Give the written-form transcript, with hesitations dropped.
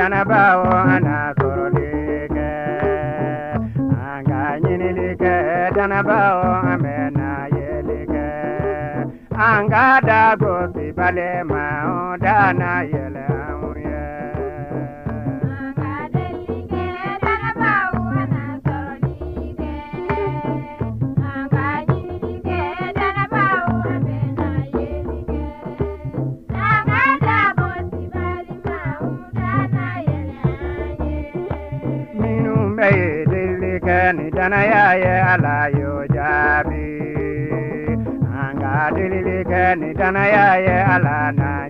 danabao ana sorolike anga nyinilike danabao amena yelike anga dago sibale ma dana yele amuye anga delike danabao ana sorolike anga nyinilike danabao amena yelike anga dago sibale ma ni danaya ye ala yo jabi anga dilili ke ni danaya ye ala na